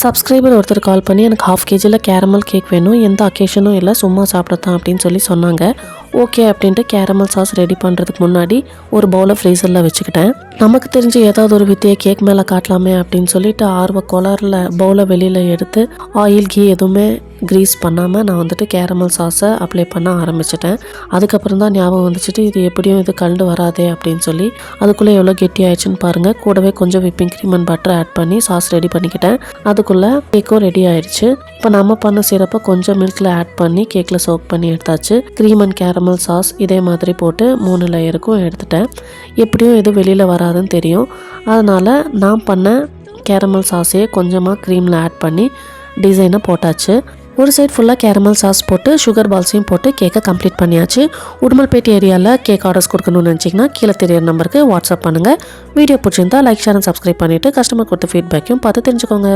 Subscriber ஒருத்தர் கால் பண்ணி எனக்கு 1/2 kgல கேரமல் கேக் வேணும், எந்த அக்கேஷனும் இல்லை, சும்மா சாப்பிடத்தான் அப்படின்னு சொல்லி சொன்னாங்க. ஓகே அப்படின்ட்டு கேரமல் சாஸ் ரெடி பண்ணுறதுக்கு முன்னாடி ஒரு பவுலை ஃப்ரீசரில் வச்சுக்கிட்டேன். நமக்கு தெரிஞ்சு ஏதாவது ஒரு வித்தியை கேக் மேலே காட்டலாமே அப்படின்னு சொல்லிட்டு ஆர்வ கோளாறில் பவுலை வெளியில் எடுத்து ஆயில் கீ எதுவுமே க்ரீஸ் பண்ணாமல் நான் வந்துட்டு கேரமல் சாஸை அப்ளை பண்ண ஆரம்பிச்சிட்டேன். அதுக்கப்புறம் தான் ஞாபகம் வந்துச்சுட்டு இது எப்படியும் இது கலந்து வராதே அப்படின்னு சொல்லி அதுக்குள்ளே எவ்வளோ கெட்டி ஆயிடுச்சுன்னு பாருங்கள். கூடவே கொஞ்சம் whipping cream and butter add பண்ணி சாஸ் ரெடி பண்ணிக்கிட்டேன். அதுக்குள்ளே கேக்கும் ரெடி ஆயிடுச்சு. இப்போ நம்ம பண்ண சிறப்பை கொஞ்சம் மில்கில் ஆட் பண்ணி கேக்கில் சோக் பண்ணி எடுத்தாச்சு. க்ரீம் அண்ட் கேரமல் சாஸ் இதே மாதிரி போட்டு 3 லேயருக்கும் எடுத்துட்டேன். எப்படியும் இது வெளியில் வராதுன்னு தெரியும். அதனால் நான் பண்ண கேரமல் சாஸையே கொஞ்சமாக க்ரீமில் ஆட் பண்ணி டிசைனை போட்டாச்சு. ஒரு சைட் ஃபுல்லாக கேரமல் சாஸ் போட்டு சுகர் பால்ஸையும் போட்டு கேக்கை கம்ப்ளீட் பண்ணியாச்சு. உடுமல்பேட் ஏரியாவில் கேக் ஆர்டர்ஸ் கொடுக்கணும்னு நினச்சிங்கன்னா கீழே தெரியிற நம்பருக்கு வாட்ஸ்அப் பண்ணுங்கள். வீடியோ பிடிச்சிருந்தா லைக், ஷேர் அண்ட் சப்ஸ்கிரைப் பண்ணிவிட்டு கஸ்டமர் கொடுத்த ஃபீட்பேக்கையும் பார்த்து தெரிஞ்சுக்கோங்க.